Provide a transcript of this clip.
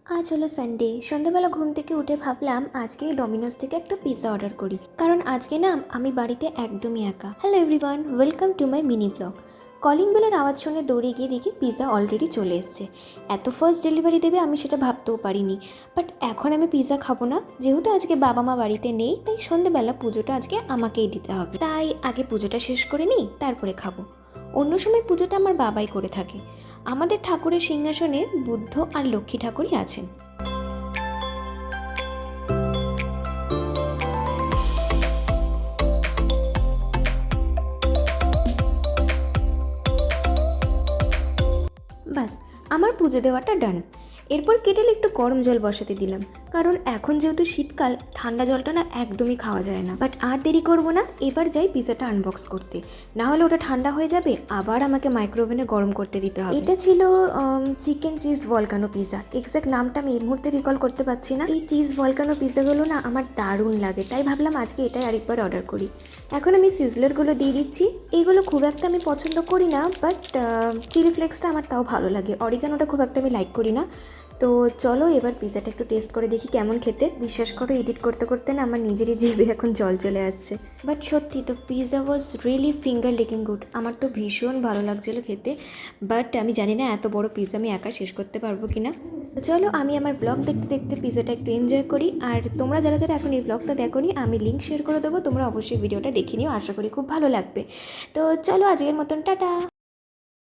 আজ হলো সানডে। সন্ধ্যাবেলা ঘুম থেকে উঠে ভাবলাম আজকে ডমিনোজ থেকে একটা পিৎজা অর্ডার করি, কারণ আজকে না আমি বাড়িতে একদমই একা। Hello everyone, welcome to my mini blog. Calling বেলের আওয়াজ শুনে দৌড়ে গিয়ে দেখি পিৎজা অলরেডি চলে এসছে। এত ফাস্ট ডেলিভারি দেবে আমি সেটা ভাবতেও পারিনি। বাট এখন আমি পিৎজা খাবো না, যেহেতু আজকে বাবা মা বাড়িতে নেই, তাই সন্ধ্যেবেলা পুজোটা আজকে আমাকেই দিতে হবে। তাই আগে পুজোটা শেষ করে নিই, তারপরে খাবো। অন্য সময় পুজোটা আমার বাবাই করে থাকে। আমাদের ঠাকুরের সিংহাসনে বুদ্ধ আর লক্ষ্মী ঠাকুরই আছেন। বাস, আমার পুজো দেওয়াটা ডান। এরপর কেটেলে একটু গরম জল বসাতে দিলাম, কারণ এখন যেহেতু শীতকাল, ঠান্ডা জলটা না একদমই খাওয়া যায় না। বাট আর দেরি করবো না, এবার যাই পিৎজাটা আনবক্স করতে, না হলে ওটা ঠান্ডা হয়ে যাবে, আবার আমাকে মাইক্রোওভেনে গরম করতে দিতে হবে। এটা ছিল chicken cheese volcano pizza. Exact নামটা আমি এই মুহূর্তে রিকল করতে পারছি না। এই চিজ ভলকানো পিৎজাগুলো না আমার দারুণ লাগে, তাই ভাবলাম আজকে এটাই আরেকবার অর্ডার করি। এখন আমি সিজলারগুলো দিয়ে দিচ্ছি। এইগুলো খুব একটা আমি পছন্দ করি না, বাট চিলি ফ্লেক্সটা আমার তাও ভালো লাগে। অরিগানোটা খুব একটা আমি লাইক করি না। তো চলো এবার পিৎজাটা একটু টেস্ট করে দেখি কেমন খেতে। বিশ্বাস করো, এডিট করতে করতে না আমার নিজেরই জিভে এখন জল চলে আসছে। বাট সত্যি তো pizza was really finger licking good. আমার তো ভীষণ ভালো লাগছিলো খেতে। বাট আমি জানি না এত বড় পিৎজা আমি একা শেষ করতে পারবো কি না। তো চলো আমি আমার ব্লগ দেখতে দেখতে পিৎজাটা একটু এনজয় করি। আর তোমরা যারা যারা এখন এই ব্লগটা দেখোনি, আমি লিঙ্ক শেয়ার করে দেবো, তোমরা অবশ্যই ভিডিওটা দেখে নিও। আশা করি খুব ভালো লাগবে। তো চলো আজকের মতন টাটা।